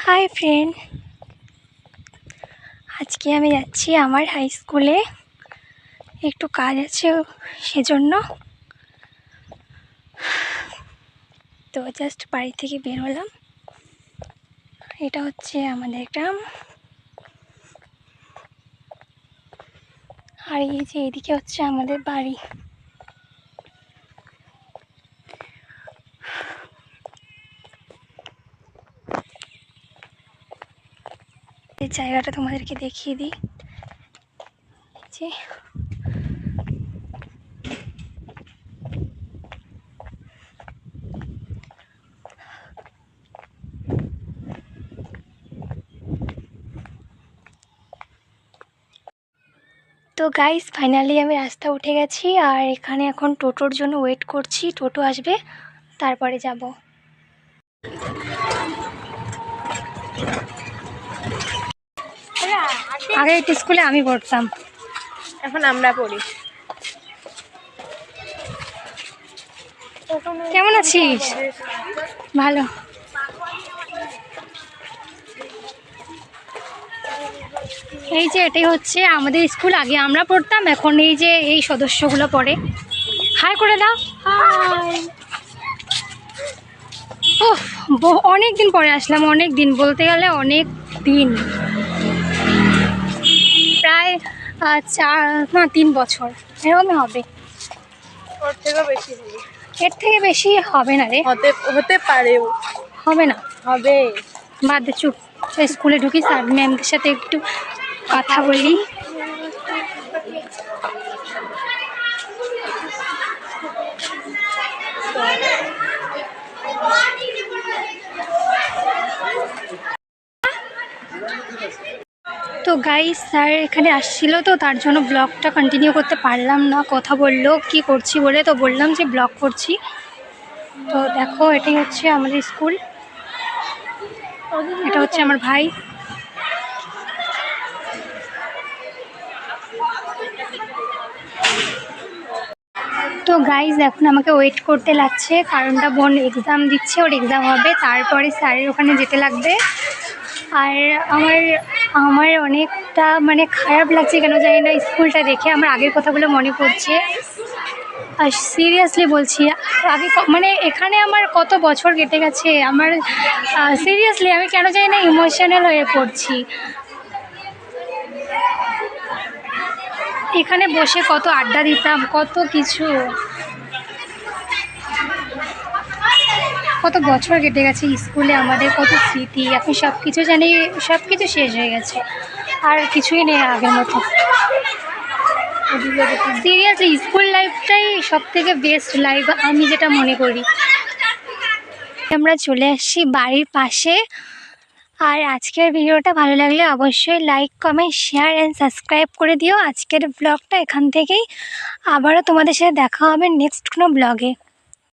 Hi friend, আজকে আমি যাচ্ছি আমার হাই স্কুলে, একটু কাজ আছে সেজন্য। তো জাস্ট বাড়ি থেকে বের হলাম। এটা হচ্ছে আমাদের গ্রাম, আর এই যে এদিকে হচ্ছে আমাদের বাড়ি। এই জায়গাটা তোমাদেরকে দেখিয়ে দিই। যে তো গাইস, ফাইনালি আমি রাস্তা উঠে গেছি, আর এখানে এখন টোটোর জন্য ওয়েট করছি। টোটো আসবে, তারপরে যাব। আগে একটা স্কুলে আমি পড়তাম, এখন আমরা পড়ি। কেমন আছিস? ভালো। এই যে এটাই হচ্ছে আমাদের স্কুল, আগে আমরা পড়তাম, এখন এই যে এই সদস্যগুলো পড়ে। হাই করে দাও। অনেক দিন পরে আসলাম, অনেক দিন বলতে গেলে অনেক দিন, প্রায় 3 বছর এরকমই হবে। ওর থেকেও বেশি হবে। এর থেকে বেশি হবে না রে, হতে পারে, হবে না, হবে। বাদ দে, চুপ। স্কুলে ঢুকি, স্যার ম্যামদের সাথে একটু কথা বলি। তো গাইস, স্যার এখানে আসছিল, তো তার জন্য ব্লগটা কন্টিনিউ করতে পারলাম না। কথা বললো কি করছি বলে, তো বললাম যে ব্লগ করছি। তো দেখো, এটাই হচ্ছে আমাদের স্কুল, এটা হচ্ছে আমার ভাই। তো গাইজ, এখন আমাকে ওয়েট করতে লাগছে, কারণটা বোন এক্সাম দিচ্ছে, ওর এক্সাম হবে, তারপরে স্যারের ওখানে যেতে লাগবে। আর আমার অনেকটা খারাপ লাগছে, কেন জানি না, স্কুলটা দেখে আমার আগের কথাগুলো মনে পড়ছে। আর সিরিয়াসলি বলছি, আগে এখানে আমার কত বছর কেটে গেছে আমার, সিরিয়াসলি আমি কেন জানি না ইমোশনাল হয়ে পড়ছি। এখানে বসে কত আড্ডা দিতাম, কত কিছু, কত বছর কেটে গেছে স্কুলে, আমাদের কত স্মৃতি। এখন সব কিছু জানি, সব কিছু শেষ হয়ে গেছে, আর কিছুই নেই আগের মতো। সিরিয়াসলি স্কুল লাইফটাই সব থেকে বেস্ট লাইফ আমি যেটা মনে করি। আমরা চলে আসছি বাড়ির পাশে। আর আজকের ভিডিওটা ভালো লাগলে অবশ্যই like, comment, share and subscribe করে দিও। আজকের ব্লগটা এখান থেকেই, আবারও তোমাদের সাথে দেখা হবে নেক্সট কোনো ব্লগে।